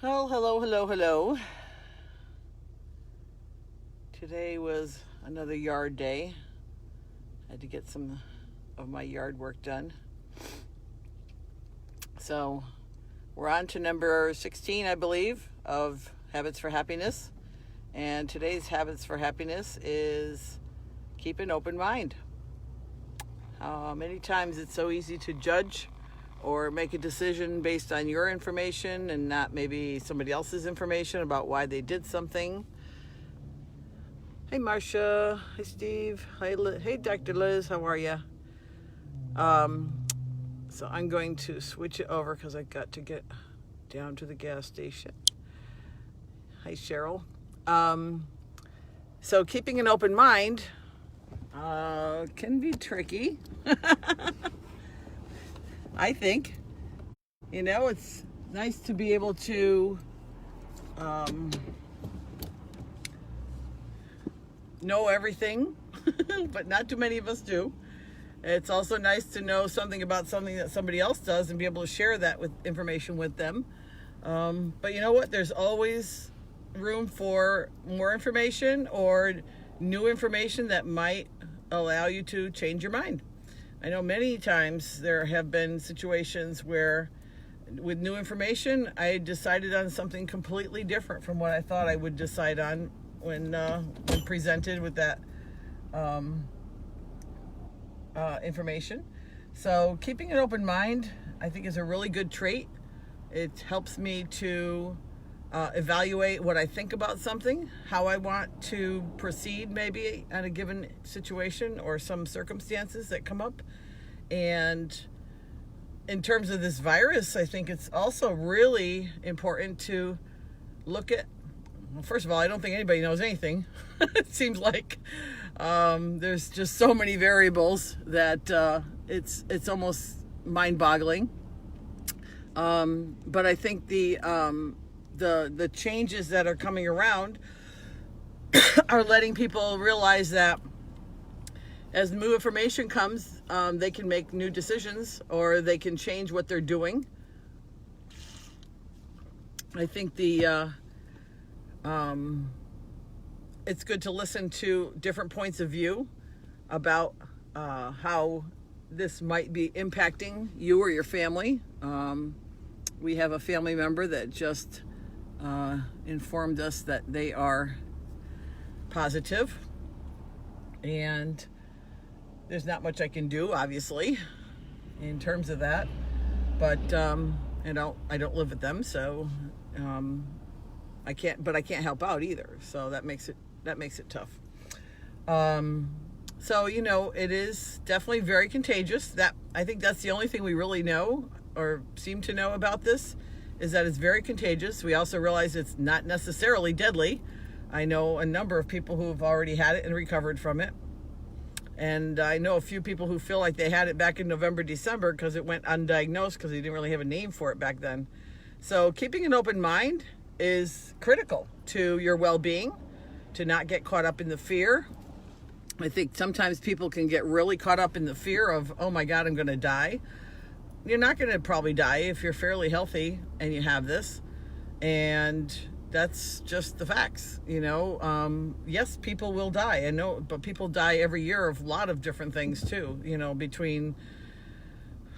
Well, hello. Today was another yard day. I had to get some of my yard work done. So we're on to number 16, I believe, of Habits for Happiness. And today's Habits for Happiness is keep an open mind. Many times it's so easy to judge or make a decision based on your information and not maybe somebody else's information about why they did something. Hey, Marcia. Hi, Steve. Hey, Dr. Liz. How are you? So I'm going to switch it over because I got to get down to the gas station. Hi, Cheryl. So keeping an open mind can be tricky. I think, it's nice to be able to know everything, but not too many of us do. It's also nice to know something about something that somebody else does and be able to share that information with them. But you know what? There's always room for more information or new information that might allow you to change your mind. I know many times there have been situations where with new information, I decided on something completely different from what I thought I would decide on when presented with that information. So keeping an open mind, I think, is a really good trait. It helps me to evaluate what I think about something, how I want to proceed maybe at a given situation or some circumstances that come up. And in terms of this virus, I think it's also really important to look at, well, first of all, I don't think anybody knows anything. It seems like there's just so many variables that it's almost mind-boggling. But I think the changes that are coming around are letting people realize that as new information comes, they can make new decisions or they can change what they're doing. I think it's good to listen to different points of view about how this might be impacting you or your family. We have a family member that just informed us that they are positive, and there's not much I can do, obviously, in terms of that. But I don't live with them, so I can't help out either. So that makes it tough. So it is definitely very contagious. I think that's the only thing we really know or seem to know about this, is that it's very contagious. We also realize it's not necessarily deadly. I know a number of people who have already had it and recovered from it. And I know a few people who feel like they had it back in November, December, because it went undiagnosed because they didn't really have a name for it back then. So keeping an open mind is critical to your well-being, to not get caught up in the fear. I think sometimes people can get really caught up in the fear of, oh my God, I'm going to die. You're not going to probably die if you're fairly healthy and you have this. And that's just the facts, Yes, people will die, I know, but people die every year of a lot of different things too, between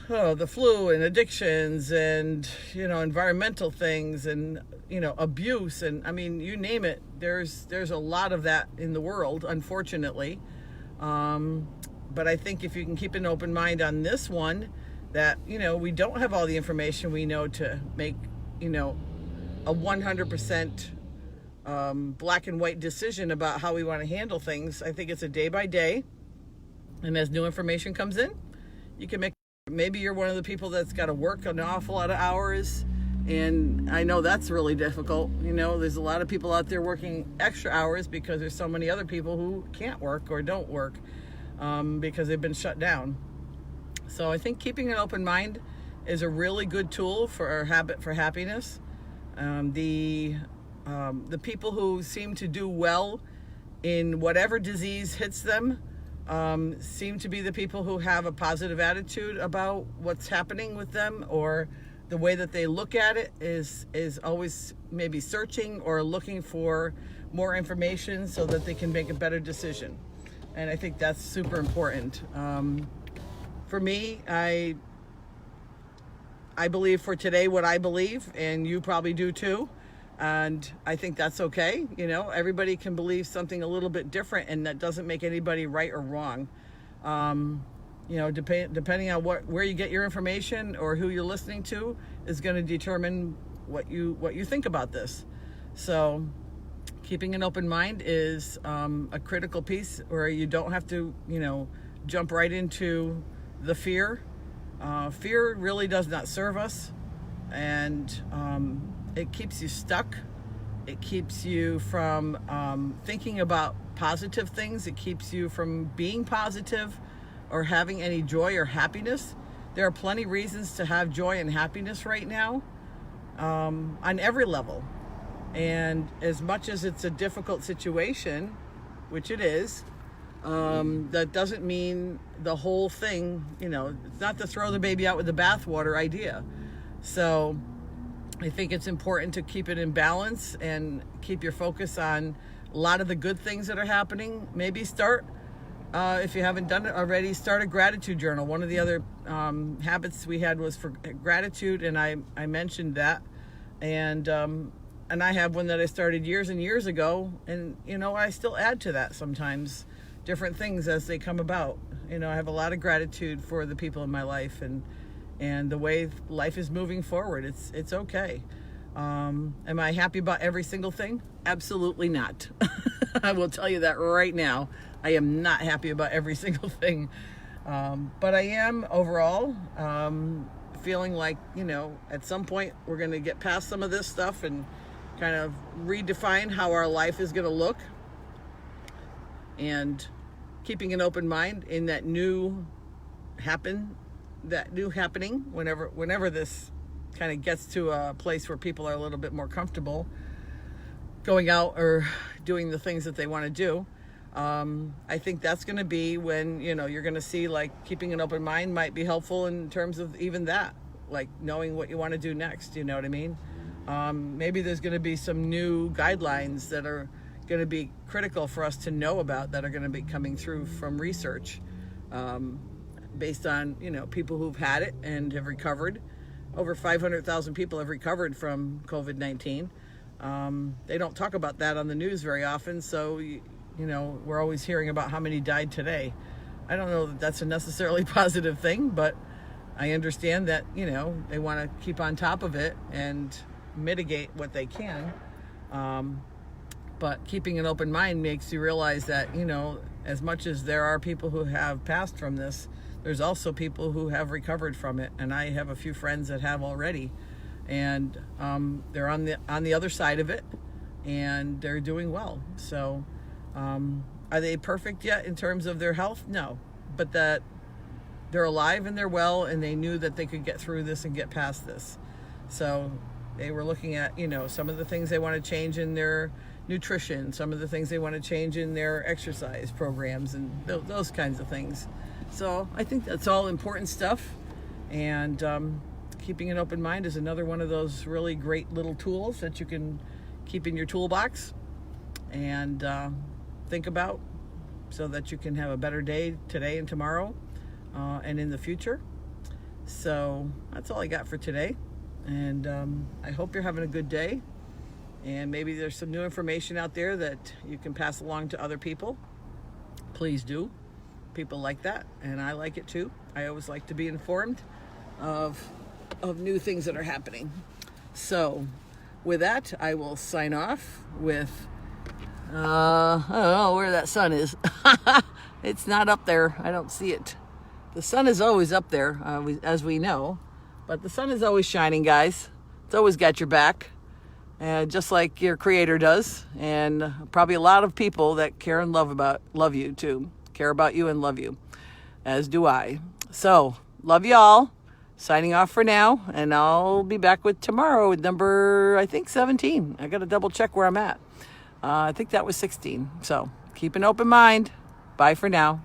the flu and addictions and, environmental things and, abuse. And I mean, you name it, there's a lot of that in the world, unfortunately. But I think if you can keep an open mind on this one, that, we don't have all the information we know to make, a 100% black and white decision about how we want to handle things. I think it's a day by day. And as new information comes in, you can make, maybe you're one of the people that's got to work an awful lot of hours. And I know that's really difficult. There's a lot of people out there working extra hours because there's so many other people who can't work or don't work because they've been shut down. So I think keeping an open mind is a really good tool for our habit for happiness. The people who seem to do well in whatever disease hits them seem to be the people who have a positive attitude about what's happening with them, or the way that they look at it is always maybe searching or looking for more information so that they can make a better decision. And I think that's super important. For me, I believe for today what I believe, and you probably do too. And I think that's okay. You know, everybody can believe something a little bit different, and that doesn't make anybody right or wrong. You know, depending on where you get your information or who you're listening to is going to determine what you think about this. So keeping an open mind is a critical piece where you don't have to, you know, jump right into the fear. Fear really does not serve us, and it keeps you stuck. It keeps you from thinking about positive things. It keeps you from being positive or having any joy or happiness. There are plenty of reasons to have joy and happiness right now, on every level. And as much as it's a difficult situation, which it is, that doesn't mean the whole thing, you know, it's not to throw the baby out with the bathwater idea. So I think it's important to keep it in balance and keep your focus on a lot of the good things that are happening. Maybe start, if you haven't done it already, start a gratitude journal. One of the other habits we had was for gratitude, and I mentioned that. And I have one that I started years and years ago, and, you know, I still add to that sometimes, different things as they come about. You know, I have a lot of gratitude for the people in my life and the way life is moving forward. It's okay. Am I happy about every single thing? Absolutely not. I will tell you that right now. I am not happy about every single thing. But I am overall feeling like, you know, at some point we're going to get past some of this stuff and kind of redefine how our life is going to look. And keeping an open mind in that new happening whenever this kind of gets to a place where people are a little bit more comfortable going out or doing the things that they want to do. I think that's going to be when, you know, you're going to see, like, keeping an open mind might be helpful in terms of even that, like knowing what you want to do next. You know what I mean? Maybe there's going to be some new guidelines that are going to be critical for us to know about, that are going to be coming through from research, based on, you know, people who've had it and have recovered. Over 500,000 people have recovered from COVID-19. They don't talk about that on the news very often, so you know, we're always hearing about how many died today. I don't know that that's a necessarily positive thing, but I understand that, you know, they want to keep on top of it and mitigate what they can. But keeping an open mind makes you realize that, you know, as much as there are people who have passed from this, there's also people who have recovered from it. And I have a few friends that have already, and they're on the other side of it, and they're doing well. So are they perfect yet in terms of their health? No, but that they're alive and they're well, and they knew that they could get through this and get past this. So they were looking at, you know, some of the things they want to change in their nutrition, some of the things they want to change in their exercise programs, and those kinds of things. So I think that's all important stuff. And keeping an open mind is another one of those really great little tools that you can keep in your toolbox and think about, so that you can have a better day today and tomorrow, and in the future. So that's all I got for today. And I hope you're having a good day. And maybe there's some new information out there that you can pass along to other people. Please do. People like that, and I like it too. I always like to be informed of new things that are happening. So with that, I will sign off with I don't know where that sun is. It's not up there. I don't see it. The sun is always up there, as we know, but the sun is always shining, guys. It's always got your back, just like your creator does, and probably a lot of people that care and love you too. Care about you and love you, as do I. So love y'all. Signing off for now, and I'll be back with tomorrow with number, I think, 17. I got to double check where I'm at. I think that was 16. So keep an open mind. Bye for now.